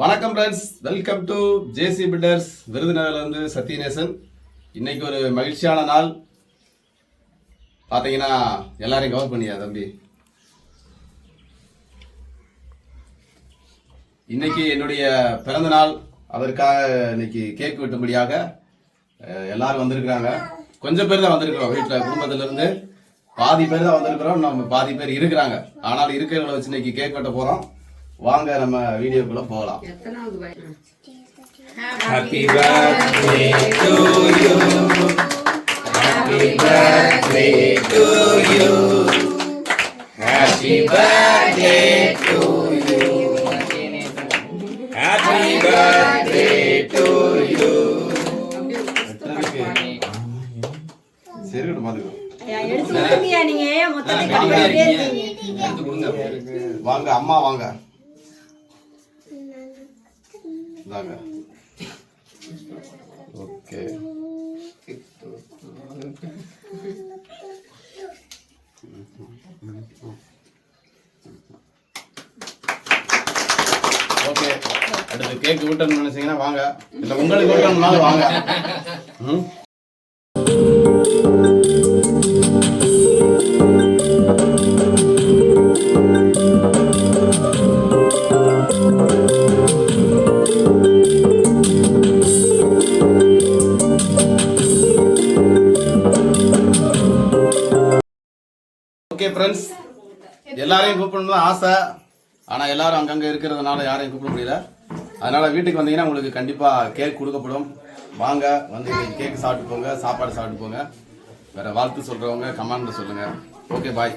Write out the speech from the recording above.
வணக்கம் friends, welcome to JC builders. விருதுநகர்லேருந்து சத்யநேசன். இன்னைக்கு ஒரு மகிழ்ச்சியான நாள். பார்த்தீங்கன்னா எல்லாரையும் கவர் பண்ணியா தம்பி. இன்னைக்கு என்னுடைய பிறந்த நாள். அதற்காக இன்னைக்கு கேக் வெட்டும்படியாக எல்லாரும் வந்திருக்கிறாங்க. கொஞ்சம் பேர் தான் வந்திருக்கிறோம். வீட்டில் குடும்பத்திலிருந்து பாதி பேர் தான் வந்திருக்கிறோம். நம்ம பாதி பேர் இருக்கிறாங்க. ஆனால் இருக்கிறவங்களை வச்சு இன்னைக்கு கேக் வெட்ட போகிறோம். வாங்க நம்ம வீடியோக்குள்ள போகலாம். Happy birthday to you. Happy birthday to you. Happy birthday to you. Happy birthday to you. சரிடா பாத்துக்கோ. வாங்க அம்மா வாங்க. Okay, okay. அடுத்து கேக் விட்டணும்னு நினைச்சீங்கன்னா வாங்க, இல்ல உங்களுக்கு விட்டணும்னாலும் வாங்க. ஓகே ஃப்ரெண்ட்ஸ், எல்லாரையும் கூப்பிடணும்னு ஆசை. ஆனால் எல்லாரும் அங்கங்கே இருக்கிறதுனால யாரையும் கூப்பிட முடியல. அதனால் வீட்டுக்கு வந்தீங்கன்னா உங்களுக்கு கண்டிப்பாக கேக் கொடுக்கப்படும். வாங்க, வந்து கேக் சாப்பிட்டு போங்க, சாப்பாடு சாப்பிட்டு போங்க. வேறு வாழ்த்து சொல்கிறவங்க கமெண்ட்டில் சொல்லுங்கள். ஓகே, பாய்.